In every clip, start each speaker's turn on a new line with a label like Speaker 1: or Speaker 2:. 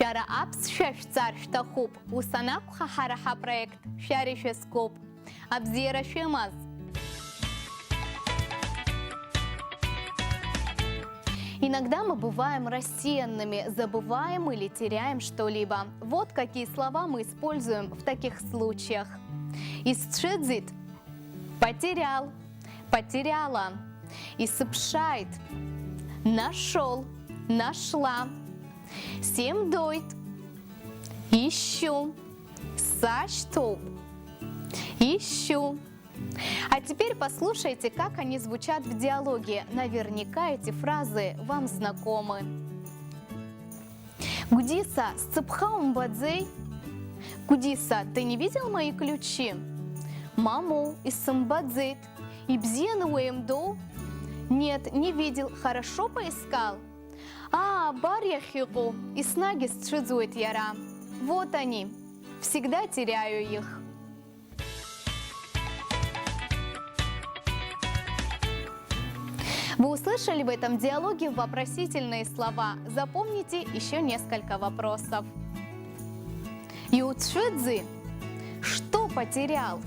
Speaker 1: Шара апс шеш цар штахуп. Усанак хахараха проект. Шаришескоп. Абзира шемаз. Иногда мы бываем рассеянными, забываем или теряем что-либо. Вот какие слова мы используем в таких случаях. Исчезит – потерял, потеряла. Исыпшайт – нашел, нашла. Семдойт – ищу. Саштоп – ищу. А теперь послушайте, как они звучат в диалоге. Наверняка эти фразы вам знакомы. Гудиса, сцепхаум бадзей. Гудиса, ты не видел мои ключи? Маму, иссамбадзейт. Ибзенуэмдо. Нет, не видел. Хорошо поискал? Барьяхигу. И снаги счезует яра. Вот они. Всегда теряю их. Вы услышали в этом диалоге вопросительные слова. Запомните еще несколько вопросов. Ючидзи – что потерял?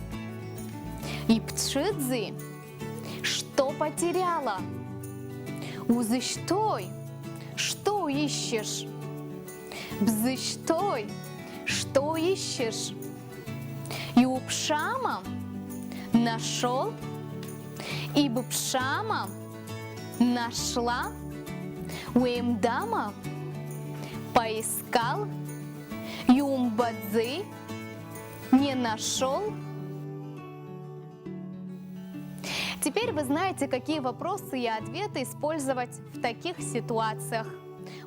Speaker 1: Ипчидзи – что потеряла? Узыштой – что ищешь? Бзыштой – что ищешь? Юпшама – нашел? Ибпшама – нашла, уэмдама поискал, юмбадзи не нашел. Теперь вы знаете, какие вопросы и ответы использовать в таких ситуациях.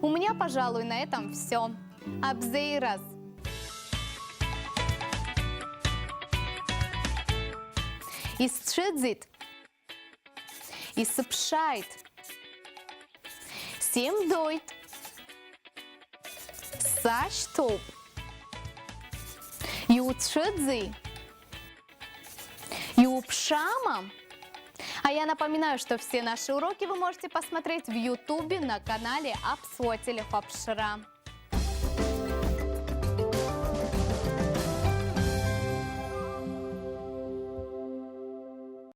Speaker 1: У меня, пожалуй, на этом все. Абзейраз. Исчезит. Исыпшайт. Семдойт. Саштоп. Ючидзи. Юпшама. А я напоминаю, что все наши уроки вы можете посмотреть в YouTube на канале Апсвотелев Апшра.